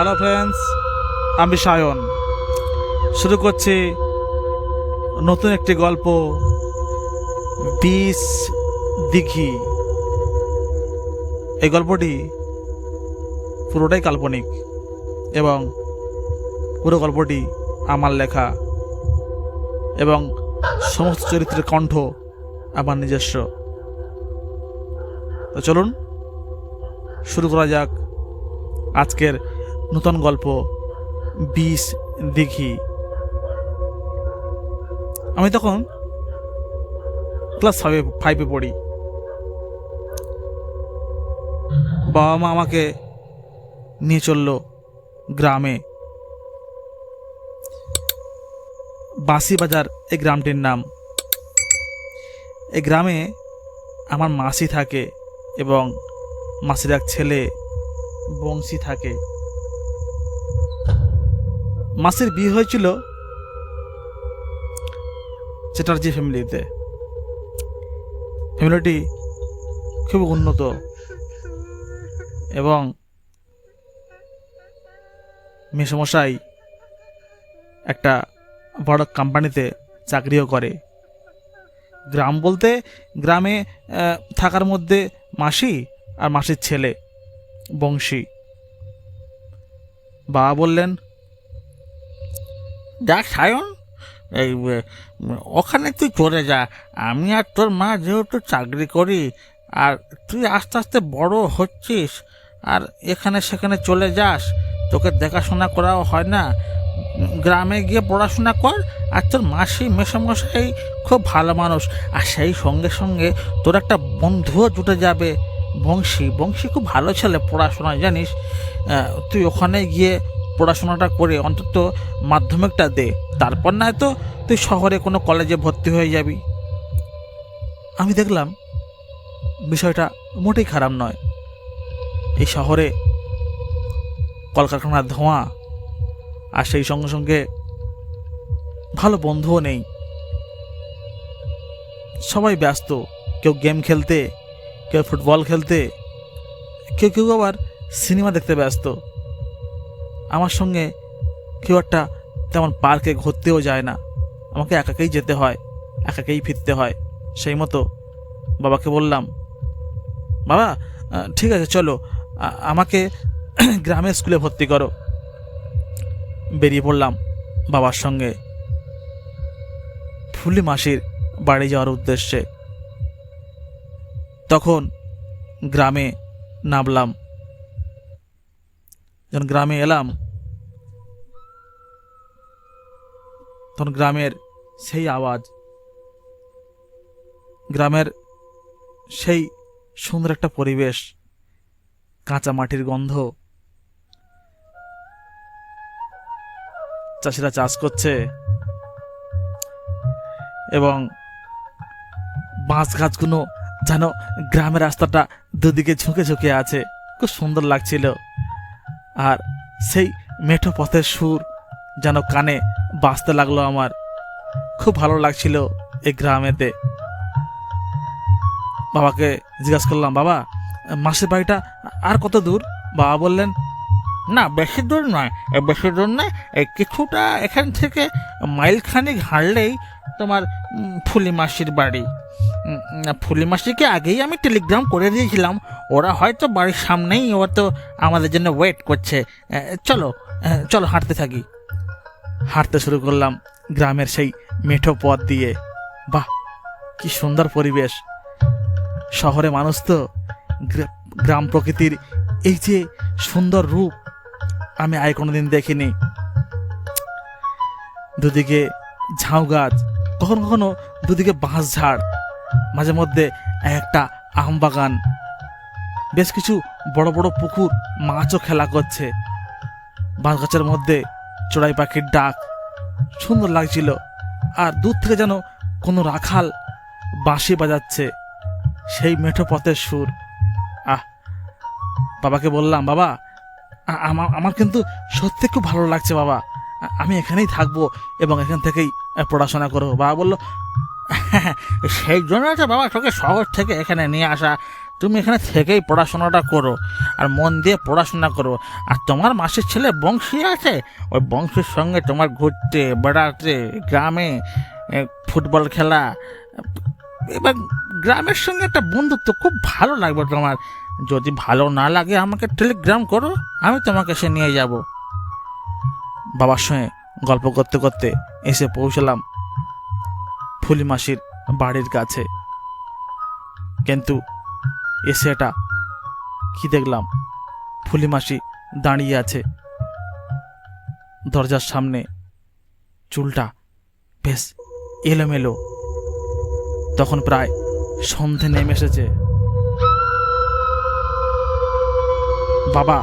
Hello friends, আমি সায়ন। শুরু করছি নতুন একটি গল্প, 20 দিঘি। এই গল্পটি পুরোটাই কাল্পনিক এবং পুরো গল্পটি আমার লেখা এবং সমস্ত চরিত্রের কণ্ঠ আমার নিজস্ব। তো চলুন শুরু করা যাক আজকের নতুন গল্প 20 দিঘি। আমি তখন ক্লাস 5-এ পড়ি। বাবা মা আমাকে নিয়ে চললো গ্রামে। বাঁশি বাজার এই গ্রামটির নাম। এই গ্রামে আমার মাসি থাকে এবং মাসির এক ছেলে বংশী থাকে। মাসির বিয়ে হয়েছিল চ্যাটার্জি ফ্যামিলিতে। ফ্যামিলিটি খুব উন্নত এবং মেসমশাই একটা বড় কোম্পানিতে চাকরিও করে। গ্রাম বলতে গ্রামে থাকার মধ্যে মাসি আর মাসির ছেলে বংশী। বাবা বললেন, দেখ সায়ন, এই ওখানে তুই চলে যা। আমি আর তোর মা যেহেতু চাকরি করি, আর তুই আস্তে আস্তে বড় হচ্ছিস, আর এখানে সেখানে চলে যাস, তোকে দেখাশোনা করাও হয় না। গ্রামে গিয়ে পড়াশোনা কর। আর তোর মাসি মেসমশাই খুব ভালো মানুষ, আর সেই সঙ্গে সঙ্গে তোর একটা বন্ধুও জুটে যাবে, বংশী। বংশী খুব ভালো ছেলে পড়াশোনায়, জানিস। তুই ওখানে গিয়ে পড়াশোনাটা করে অন্তত মাধ্যমিকটা দে, তারপর না তো তুই শহরে কোনো কলেজে ভর্তি হয়ে যাবি। আমি দেখলাম বিষয়টা মোটেই খারাপ নয়। এই শহরে কলকারখানার ধোঁয়া, আর সেই সঙ্গে সঙ্গে ভালো বন্ধুও নেই। সবাই ব্যস্ত, কেউ গেম খেলতে, কেউ ফুটবল খেলতে, কেউ কেউ আবার সিনেমা দেখতে ব্যস্ত। আমার সঙ্গে কেউ একটা তেমন পার্কে ঘুরতেও যায় না। আমাকে একাকেই যেতে হয়, একাকেই ফিরতে হয়। সেই মতো বাবাকে বললাম, বাবা ঠিক আছে চলো, আমাকে গ্রামের স্কুলে ভর্তি করো। বেরিয়ে পড়লাম বাবার সঙ্গে ফুলি মাসির বাড়ি যাওয়ার উদ্দেশ্যে। তখন গ্রামে নামলাম। যখন গ্রামে এলাম তখন গ্রামের সেই আওয়াজ, গ্রামের সেই সুন্দর একটা পরিবেশ, কাঁচা মাটির গন্ধ, চাষিরা চাষ করছে এবং বাঁশ গাছগুলো যেন গ্রামের রাস্তাটা দুদিকে ঝুঁকে ঝুঁকে আছে, খুব সুন্দর লাগছিল। আর সেই মেঠো পথের সুর যেন কানে বাজতে লাগলো আমার। খুব ভালো লাগছিল এই গ্রামেতে। বাবাকে জিজ্ঞাসা করলাম, বাবা মাসির বাড়িটা আর কত দূর? বাবা বললেন, না বেশি দূর নয়, বেশি দূর নয়, কিছুটা এখান থেকে মাইলখানেক হাঁটলেই তোমার ফুলি মাসির বাড়ি। ফুলি মাসিকে আগেই আমি টেলিগ্রাম করে দিয়েছিলাম, ওরা হয়তো বাড়ির সামনেই, ওরা তো আমাদের জন্য ওয়েট করছে। চলো চলো হাঁটতে থাকি। হাঁটতে শুরু করলাম গ্রামের সেই মেঠো পথ দিয়ে। বাহ, কি সুন্দর পরিবেশ! শহরে মানুষ তো গ্রাম প্রকৃতির এই যে সুন্দর রূপ আমি আগে কোনোদিন দেখিনি। দুদিকে ঝাউ গাছ, কখনো কখনো দুদিকে বাঁশ ঝাড়, মাঝে মধ্যে একটা আম বাগান, বেশ কিছু বড় বড় পুকুর, মাছও খেলা করছে। বাঁশ গাছের মধ্যে চড়াই পাখির ডাক সুন্দর লাগছিল। আর দূর থেকে যেন কোনো রাখাল বাঁশি বাজাচ্ছে, সেই মেঠো পথের সুর। বাবাকে বললাম, বাবা আমার কিন্তু সত্যি খুব ভালো লাগছে বাবা, আমি এখানেই থাকবো এবং এখান থেকেই পড়াশোনা করবো। বাবা বলল, সেই জন্য তো বাবা তোকে শহর থেকে এখানে নিয়ে আসা। তুমি এখানে থেকেই পড়াশোনাটা করো, আর মন দিয়ে পড়াশোনা করো। আর তোমার মাসির ছেলে বংশী আছে, ওই বংশীর সঙ্গে তোমার ঘুরতে বেড়াতে, গ্রামে ফুটবল খেলা, এবার গ্রামের সঙ্গে একটা বন্ধুত্ব খুব ভালো লাগবে তোমার। যদি ভালো না লাগে আমাকে টেলিগ্রাম করো, আমি তোমাকে সে নিয়ে যাব। বাবার সঙ্গে গল্প করতে করতে এসে পৌঁছলাম ফুলি মাসির বাড়ির কাছে। কিন্তু এসে এটা কি দেখলাম, ফুলি মাসি দাঁড়িয়ে আছে দরজার সামনে, চুলটা বেশ এলোমেলো। তখন প্রায় সন্ধে নেমে এসেছে। বাবা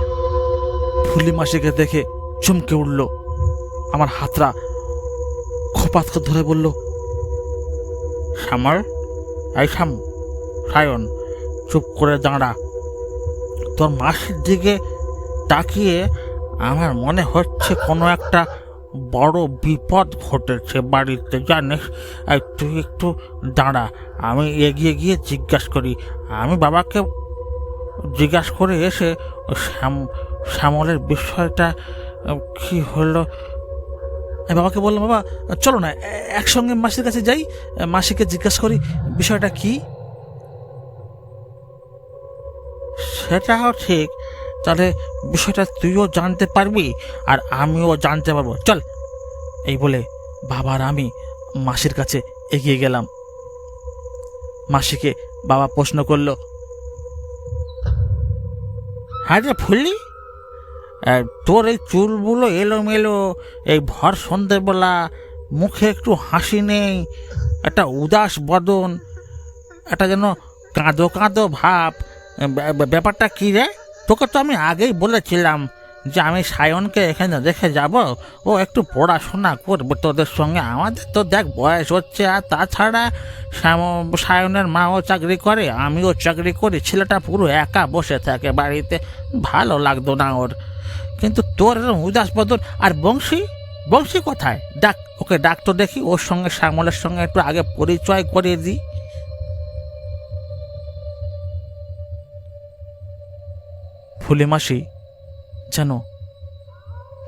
ফুলি মাসিকে দেখে চমকে উঠল, আমার হাতটা খোপাত করে ধরে বলল, শ্যামল, এই সায়ন, চুপ করে দাঁড়া। তোর মাসির দিকে তাকিয়ে আমার মনে হচ্ছে কোনো একটা বড় বিপদ ঘটেছে বাড়িতে, জানিস? তুই একটু দাঁড়া, আমি এগিয়ে গিয়ে জিজ্ঞাসা করি। আমি বাবাকে জিজ্ঞাসা করে এসে শ্যামলের বিষয়টা কি হলো। আমি বাবাকে বললাম, বাবা চলো না একসঙ্গে মাসির কাছে যাই, মাসিকে জিজ্ঞাসা করি বিষয়টা কি। সেটাও ঠিক, তাহলে বিষয়টা তুইও জানতে পারবি আর আমিও জানতে পারবো, চল। এই বলে বাবা আর আমি মাসির কাছে এগিয়ে গেলাম। মাসিকে বাবা প্রশ্ন করলো, হ্যাঁ রে ফুলি, তোর এই চুলগুলো এলোমেলো, এই ভর সন্ধ্যেবেলা, মুখে একটু হাসি নেই, একটা উদাস বদন, একটা যেন কাঁদো কাঁদো ভাব, ব্যাপারটা কী রে? তোকে তো আমি আগেই বলেছিলাম যে আমি সায়নকে এখানে রেখে যাব, ও একটু পড়াশোনা করবে তোদের সঙ্গে। আমাদের তো দেখ বয়স হচ্ছে, আর তাছাড়া সায়নের মাও চাকরি করে, আমিও চাকরি করি, ছেলেটা পুরো একা বসে থাকে বাড়িতে, ভালো লাগতো না ওর। কিন্তু তোর এরকম উদাস বদন। আর বংশী, বংশী কোথায়? ডাক, ওকে ডাক তো দেখি, ওর সঙ্গে শ্যামলের সঙ্গে একটু আগে পরিচয় করিয়ে দিই। ফুলি মাসি যেন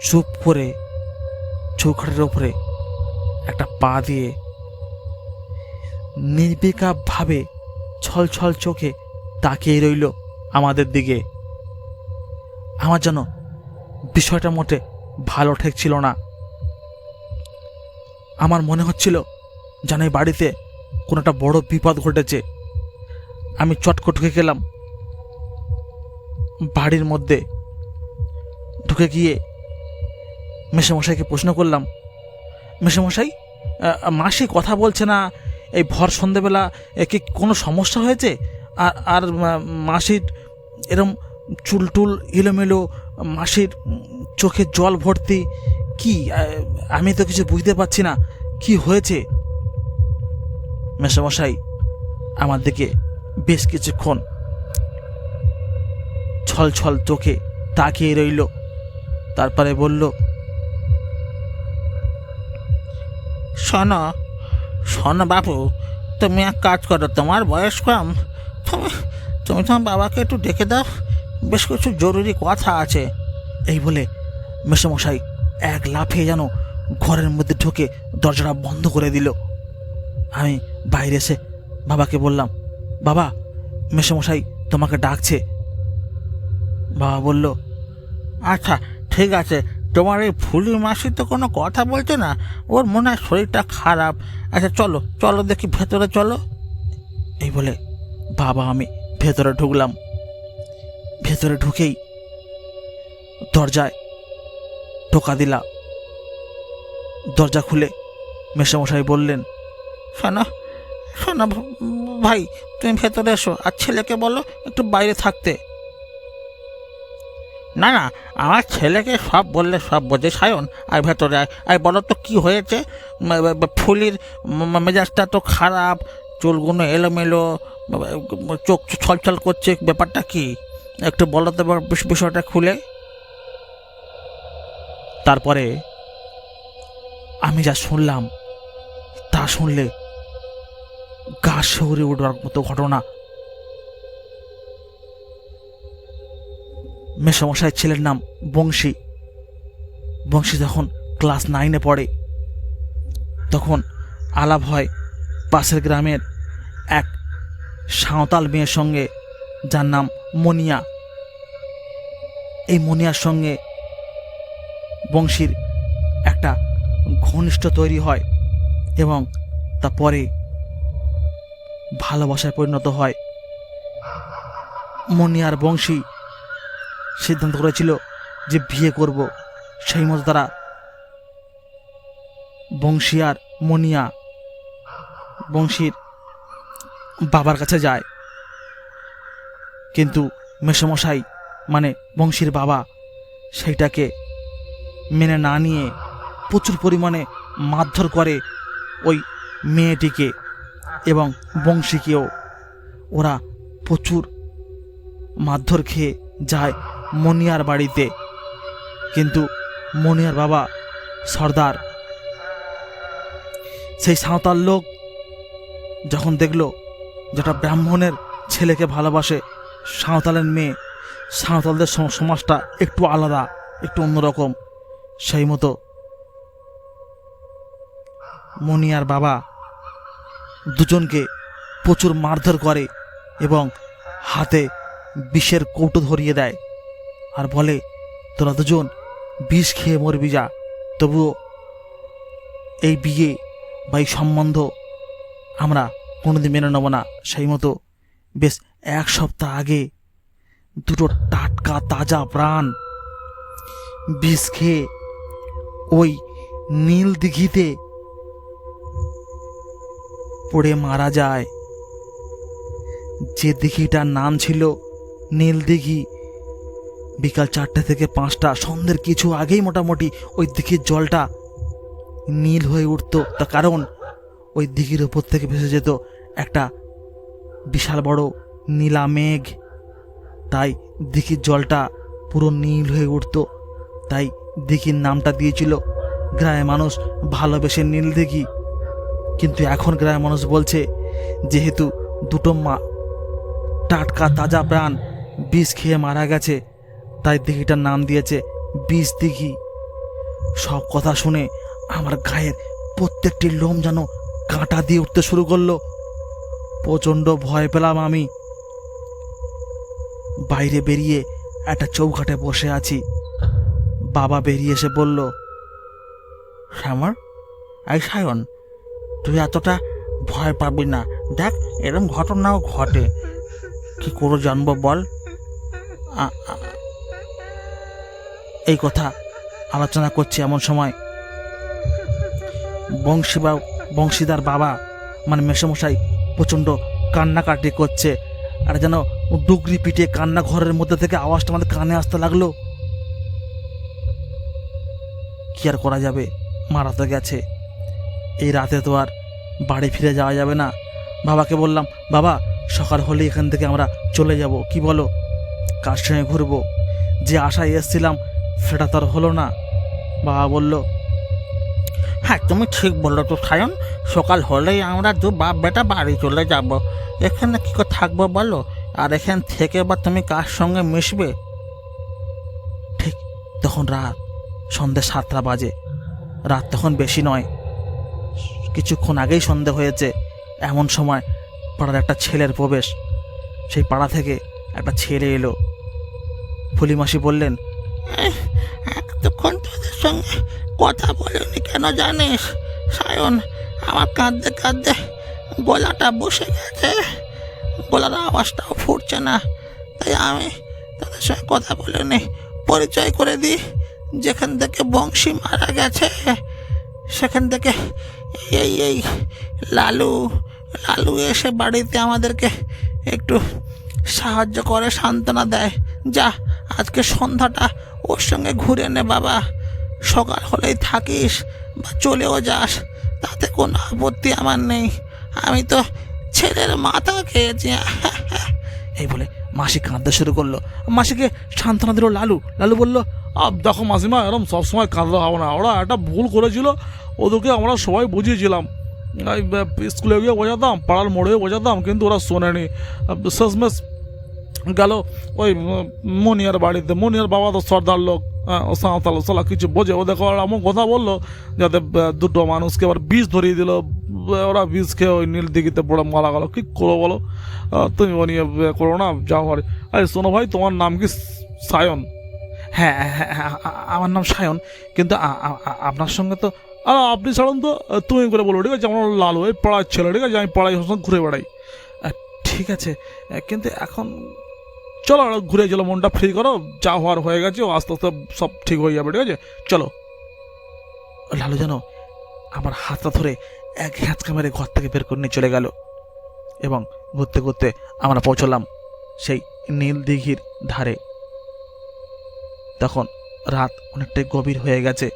চুপ করে চৌখাটের ওপরে একটা পা দিয়ে নির্বিকারভাবে ছলছল চোখে তাকিয়ে রইল আমাদের দিকে। আমার যেন বিষয়টা মোটে ভালো ঠেকছিল না। আমার মনে হচ্ছিল যেন এই বাড়িতে কোনো একটা বড় বিপদ ঘটেছে। আমি চটকট ঢুকে গেলাম বাড়ির মধ্যে। ঢুকে গিয়ে মেসোমশাইকে প্রশ্ন করলাম, মেসোমশাই, মাসি কথা বলছে না, এই ভর সন্ধেবেলা কি কোনো সমস্যা হয়েছে? আর আর মাসির এরম চুলটুল এলোমেলো, মাসির চোখে জল ভর্তি, কি? আমি তো কিছু বুঝতে পারছি না, কি হয়েছে? মেসোমশাই আমার দিকে বেশ কিছুক্ষণ ছল ছল চোখে তাকিয়ে রইল, তারপরে বলল, শোনো শোনো বাবু, তুমি এক কাজ করো, তোমার বয়স কম, তুমি তুমি তোমার বাবাকে একটু ডেকে দাও, বেশ কিছু জরুরি কথা আছে। এই বলে মেসোমশাই এক লাফে যেন ঘরের মধ্যে ঢুকে দরজাটা বন্ধ করে দিল। আমি বাইরে এসে বাবাকে বললাম, বাবা মেসোমশাই তোমাকে ডাকছে। বাবা বলল, আচ্ছা ঠিক আছে, তোমার এই ফুলি মাসি তো কোনো কথা বলছে না, ওর মনে হয় শরীরটা খারাপ। আচ্ছা চলো চলো দেখি, ভেতরে চলো। এই বলে বাবা আমি ভেতরে ঢুকলাম। ভেতরে ঢুকেই দরজায় টোকা দিলাম। দরজা খুলে মেসোমশাই বললেন, শোনো শোনো ভাই, তুমি ভেতরে এসো, আর ছেলেকে বলো একটু বাইরে থাকতে। না না, আমার ছেলেকে সব বললে সব বোঝে। সায়ন আর ভেতরে আয়, আর বলো তো কি হয়েছে? ফুলির মেজাজটা তো খারাপ, চুলগুলো এলোমেলো, চোখ ছলছল করছে, ব্যাপারটা কি? একটু বলো তো বিষয়টা খুলে। তারপরে আমি যা শুনলাম তা শুনলে গা শিউরে উঠবার মতো ঘটনা। মেসমশাইয়ের ছেলের নাম বংশী। বংশী যখন ক্লাস 9-এ পড়ে তখন আলাপ হয় পাশের গ্রামের এক সাঁওতাল মেয়ের সঙ্গে, যার নাম মনিয়া। এই মনিয়ার সঙ্গে বংশীর একটা ঘনিষ্ঠ তৈরি হয় এবং তারপরে ভালোবাসায় পরিণত হয়। মনিয়ার বংশী সিদ্ধান্ত করেছিল যে বিয়ে করব। সেই মতো তারা বংশী আর মনিয়া বংশীর বাবার কাছে যায়, কিন্তু মেসমশাই মানে বংশীর বাবা সেইটাকে মেনে না নিয়ে প্রচুর পরিমাণে মারধর করে ওই মেয়েটিকে এবং বংশীকেও। ওরা প্রচুর মারধর খেয়ে যায় মনিয়ার বাড়িতে, কিন্তু মনিয়ার বাবা সর্দার সেই সাঁওতাল লোক যখন দেখল যেটা ব্রাহ্মণের ছেলেকে ভালোবাসে সাঁওতালের মেয়ে, সাঁওতালদের সমাজটা একটু আলাদা, একটু অন্যরকম, সেই মতো মনিয়ার বাবা দুজনকে প্রচুর মারধর করে এবং হাতে বিষের কৌটো ধরিয়ে দেয় আর বলে, তোরা দুজন বিষ খেয়ে মরবি যা, তবুও এই বিয়ে বা এই সম্বন্ধ আমরা কোনোদিন মেনে নেব না। সেই মতো বেশ 1 সপ্তাহ আগে দুটো টাটকা তাজা প্রাণ বিষ খেয়ে ওই নীল দিঘিতে পড়ে মারা যায়। যে দিঘিটার নাম ছিল নীল দিঘি। বিকাল 4টে থেকে 5টা, সন্ধ্যের কিছু আগেই মোটামুটি ওই দিঘির জলটা নীল হয়ে উঠত। তার কারণ ওই দিঘির ওপর থেকে ভেসে যেত একটা বিশাল বড় নীলা মেঘ, তাই দিঘির জলটা পুরো নীল হয়ে উঠত। তাই দিঘির নামটা দিয়েছিল গ্রামের মানুষ ভালোবেসে নীল দিঘি। কিন্তু এখন গ্রামের মানুষ বলছে, যেহেতু দুটো টাটকা তাজা প্রাণ বিষ খেয়ে মারা গেছে, তাই দিঘিটার নাম দিয়েছে বিষ দিঘি। সব কথা শুনে আমার গায়ের প্রত্যেকটি লোম যেন কাঁটা দিয়ে উঠতে শুরু করলো। প্রচণ্ড ভয় পেলাম আমি। বাইরে বেরিয়ে একটা চৌঘাটে বসে আছি। বাবা বেরিয়ে এসে বলল, শ্যামর, এই সায়ন, তুই এতটা ভয় পাবি না, দেখ এরকম ঘটনাও ঘটে, কি করে জানবো বল। এই কথা আলোচনা করছি এমন সময় বংশীদার বাবা মানে মেসমশাই প্রচণ্ড কান্নাকাটি করছে, আর যেন ডুগরি পিটে কান্না ঘরের মধ্যে থেকে আওয়াজটা আমাদের কানে আসতে লাগলো। কি আর করা যাবে, মারা তো গেছে, এই রাতে তো আর বাড়ি ফিরে যাওয়া যাবে না। বাবাকে বললাম, বাবা সকাল হলে এখান থেকে আমরা চলে যাব, কি বলো? কার সঙ্গে ঘুরবো? যে আশায় এসেছিলাম সেটা তো আর হলো না। বাবা বলল, হ্যাঁ তুমি ঠিক বললো তো সায়ন, সকাল হলেই আমরা দু বাপ বেটা বাড়ি চলে যাব। এখানে কী করে থাকবো বলো? আর এখান থেকে বা তুমি কার সঙ্গে মিশবে? ঠিক তখন রাত সন্ধ্যে 7টা বাজে। রাত তখন বেশি নয়, কিছুক্ষণ আগেই সন্ধ্যে হয়েছে। এমন সময় পাড়ার একটা ছেলের প্রবেশ। সেই পাড়া থেকে একটা ছেলে এলো। ফুলিমাসি বললেন, এতক্ষণ তোদের সঙ্গে কথা বলিনি কেন জানিস সায়ন? আমার কাঁদতে কাঁদতে গলাটা বসে গেছে, গলার আওয়াজটাও ফুটছে না, তাই আমি তোদের সঙ্গে কথা বলিনি। পরিচয় করে দিই, যেখান থেকে বংশী মারা গেছে সেখান থেকে এই লালু এসে বাড়িতে আমাদেরকে একটু সাহায্য করে, সান্ত্বনা দেয়। যা আজকে সন্ধ্যাটা ওর সঙ্গে ঘুরে নে বাবা, সকাল হলেই থাকিস বা চলেও যাস, তাতে কোনো আপত্তি আমার নেই। আমি তো ছেলের মাথা খেয়েছি। এই বলে মাসি কাঁদতে শুরু করলো। মাসিকে সান্ত্বনা দিল লালু। লালু বলল, দেখো মাসিমা, এরকম সবসময় কাঁদতে হবে না, ওরা একটা ভুল করেছিল, ওদেরকে আমরা সবাই বুঝিয়েছিলাম। স্কুলে গিয়ে বোঝাতাম, পাড়ার মোড়ে বোঝাতাম, কিন্তু ওরা শোনেনি। শেষমেশ গেল ওই মনিয়ার বাড়িতে। মনিয়ার বাবা তো সর্দার লোক, ও সাঁওতাল সালা কিছু বোঝে। ও দেখো এমন কথা বললো যাতে দুটো মানুষকে আবার বিষ ধরিয়ে দিল। ওরা বিষ খেয়ে ওই নীল দিঘিতে পড়ে মারা গেল। কী করো বলো? তুমি ও নিয়ে করো না, যাও। আরে শোনো ভাই, তোমার নাম কি সায়ন? হ্যাঁ হ্যাঁ হ্যাঁ, আমার নাম সায়ন, কিন্তু আপনার সঙ্গে তো আপনি ছাড়ুন তো, তুমি করে বলো, ঠিক আছে? আমার লালু, এই পাড়ার ছেলে, ঠিক আছে? আমি পাড়ায় সবসময় ঘুরে বেড়াই। ঠিক আছে, কিন্তু এখন চলো ঘুরে চলো, মনটা ফ্রি করো। যা হওয়ার হয়ে গেছে, ও আস্তে আস্তে সব ঠিক হয়ে যাবে, ঠিক আছে? চলো। লালু জানো আমার হাতটা ধরে এক হ্যাঁচকা মেরে ঘর থেকে বের করে নিয়ে চলে গেল, এবং ঘুরতে ঘুরতে আমরা পৌঁছলাম সেই নীল দিঘির ধারে। তখন রাত অনেকটাই গভীর হয়ে গেছে।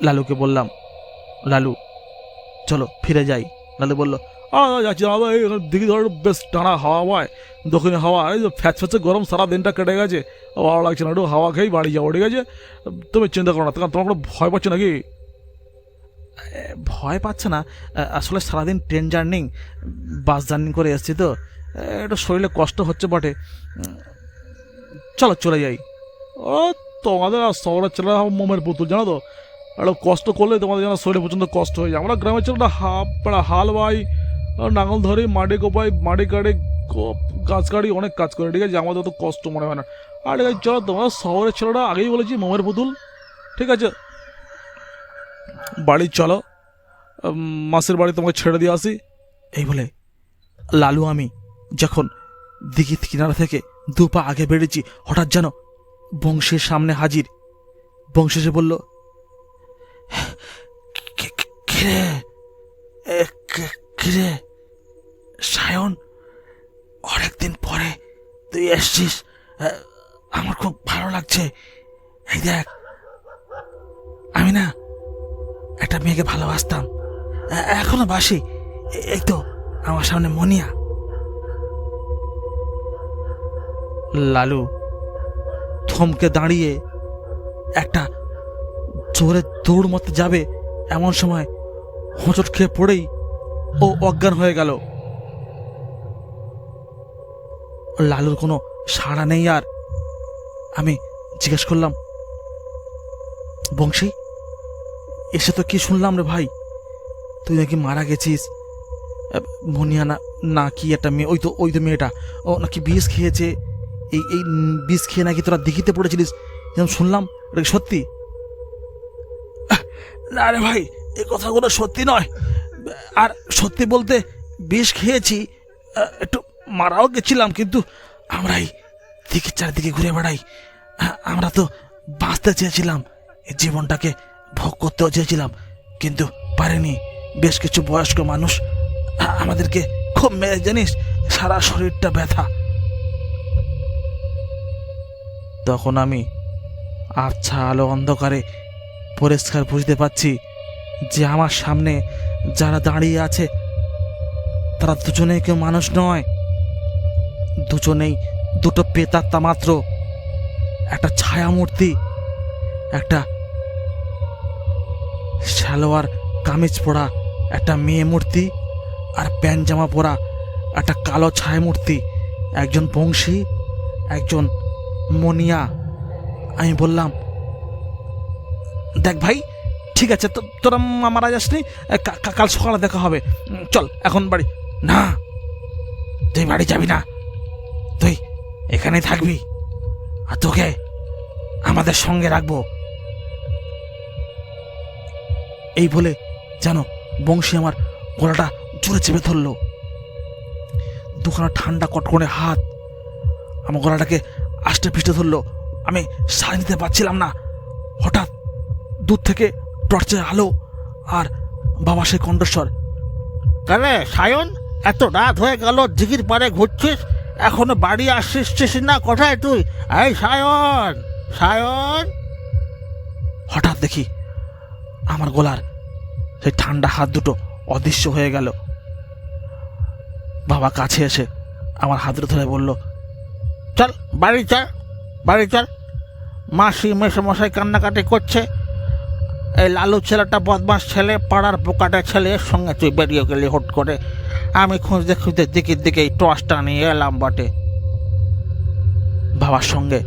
লালুকে বললাম, লালু চলো ফিরে যাই। লালু বলল, যাচ্ছি দাদা, এই দিঘি ধরে বেশ টানা হাওয়া পায়, দক্ষিণে হাওয়া। এই যে ফ্যাচ ফ্যাচে গরম সারা দিনটা কেটে গেছে, ভালো লাগছে না, একটু হাওয়া খেয়েই বাড়ি যাবো, ঠিক আছে? তুমি চিন্তা করো না। তোমার কোনো ভয় পাচ্ছ নাকি? ভয় পাচ্ছে না, আসলে সারাদিন ট্রেন জার্নি, বাস জার্নি করে এসেছি তো, একটু শরীরে কষ্ট হচ্ছে বটে। চলো চলে যাই। ও তোমাদের আর শহরের ছেলেরা মোমের পুতুল, জানো তো? একটু কষ্ট করলে তোমাদের যেন শরীরে প্রচণ্ড কষ্ট হয়ে যায়। আমরা গ্রামের ছেলেটা হাল বাই, নাঙল ধরি, মাটি কোপাই, মাটি কাটে, গাছ কাটি, অনেক কাজ করে, ঠিক আছে? আমাদের তো কষ্ট মনে হয় না। আর ঠিক আছে চলো, তোমরা শহরের ছেলেটা আগেই বলেছি মোমের পুতুল, ঠিক আছে? বাড়ি চলো, মাসির বাড়ি তোমাকে ছেড়ে দিয়ে আসি। এই বলে লালু আমি যখন দিঘির কিনারা থেকে 2 পা আগে বেড়েছি, হঠাৎ যেন বংশীর সামনে হাজির। বংশী এসে বলল, কিরে সায়ন, অনেকদিন পরে তুই এসছিস, আমার খুব ভালো লাগছে। এই দেখ, আমি না একটা মেয়েকে ভালোবাসতাম, এখনো বাসি। এই তো আমার সামনে মনিয়া। লালু থমকে দাঁড়িয়ে একটা জোরে দৌড় মতে যাবে, এমন সময় হোঁচট খেয়ে পড়েই ও অজ্ঞান হয়ে গেল। লালুর কোনো সাড়া নেই। আর আমি জিজ্ঞেস করলাম, বংশী এসে তো কি শুনলাম রে ভাই, তুই নাকি মারা গেছিস? মনিয়া না কি একটা মেয়ে, ওই তো মেয়েটা, ও নাকি বিষ খেয়েছে। এই বিষ খেয়ে নাকি তোরা দিঘিতে পড়েছিলিস, যেমন শুনলাম। এটা কি সত্যি? না রে ভাই, এই কথাগুলো সত্যি নয়। আর সত্যি বলতে বিষ খেয়েছি, একটু মারাও গেছিলাম, কিন্তু আমরাই দিঘির চারিদিকে ঘুরে বেড়াই। আমরা তো বাঁচতে চেয়েছিলাম, এই জীবনটাকে ভোগ করতেও চেয়েছিলাম, কিন্তু পারিনি। বেশ কিছু বয়স্ক মানুষ আমাদেরকে খুব মেরে, জানিস, সারা শরীরটা ব্যথা। তখন আমি আচ্ছা আলো অন্ধকারে পরিষ্কার বুঝতে পারছি যে আমার সামনে যারা দাঁড়িয়ে আছে তারা দুজনেই কেউ মানুষ নয়, দুজনেই দুটো প্রেতাত্মা মাত্র। একটা ছায়া মূর্তি, একটা সালোয়ার কামিজ পরা একটা মেয়ে মূর্তি, আর প্যান্ট জামা পরা একটা কালো ছায়া মূর্তি। একজন বংশী, একজন মনিয়া। আমি বললাম, দেখ ভাই, ঠিক আছে, তোরা মারা যাসনি, কাল সকালে দেখা হবে, চল এখন বাড়ি। না, তুই বাড়ি যাবি না, তুই এখানেই থাকবি, আর তোকে আমাদের সঙ্গে রাখবো। এই বলে যেন বংশী আমার গলাটা জোরে চেপে ধরলো। দুখানা ঠান্ডা কটকনে হাত আমার গলাটাকে আষ্টে পিষ্টে ধরলো। আমি সাড়ে নিতে পারছিলাম না। হঠাৎ দূর থেকে টর্চের আলো আর বাবা সেই কণ্ঠস্বর, কারে সায়ন, এত রাত হয়ে গেল, দিঘির পাড়ে ঘুরছিস, এখনো বাড়ি আসছিস না? কোথায় তুই? এই সায়ন, সায়ন! হঠাৎ দেখি আমার গলার সেই ঠান্ডা হাত দুটো অদৃশ্য হয়ে গেল। বাবা কাছে এসে আমার হাত ধরে বলল, চল বাড়ি চল, বাড়ি চল। মাসি মেসোমশাই কান্নাকাটি করছে, এই লালু ছেলেটা বদমাস ছেলে, পাড়ার পোকাটা ছেলে, এর সঙ্গে তুই বেরিয়ে গেলি হুট করে। আমি খুঁজতে খুঁজতে দিকের দিকে এই টর্চটা নিয়ে এলাম বটে। বাবার সঙ্গে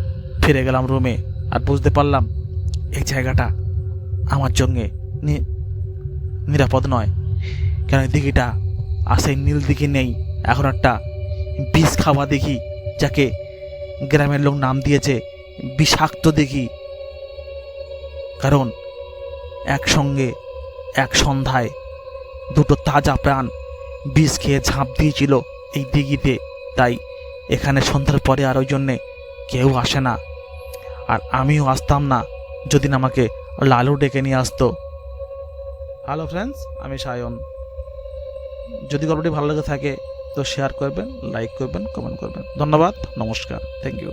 ফিরে গেলাম রুমে। আর বুঝতে পারলাম এই জায়গাটা আমার জন্যে নিরাপদ নয়। কেন এই দিঘিটা আর সেই নীল দিঘি নেই, এখন একটা বিষ খাওয়া দিঘি, যাকে গ্রামের লোক নাম দিয়েছে বিষাক্ত দিঘি। কারণ একসঙ্গে এক সন্ধ্যায় দুটো তাজা প্রাণ বিষ খেয়ে ঝাঁপ দিয়েছিল এই দিঘিতে। তাই এখানে সন্ধ্যার পরে আর ওই জন্যে কেউ আসে না। আর আমিও আসতাম না যদি না আমাকে লালু ডেকে নিয়ে আসতো। হ্যালো ফ্রেন্ডস, আমি সায়ন। যদি গল্পটি ভালো লেগে থাকে তো শেয়ার করবেন, লাইক করবেন, কমেন্ট করবেন। ধন্যবাদ, নমস্কার, থ্যাংক ইউ।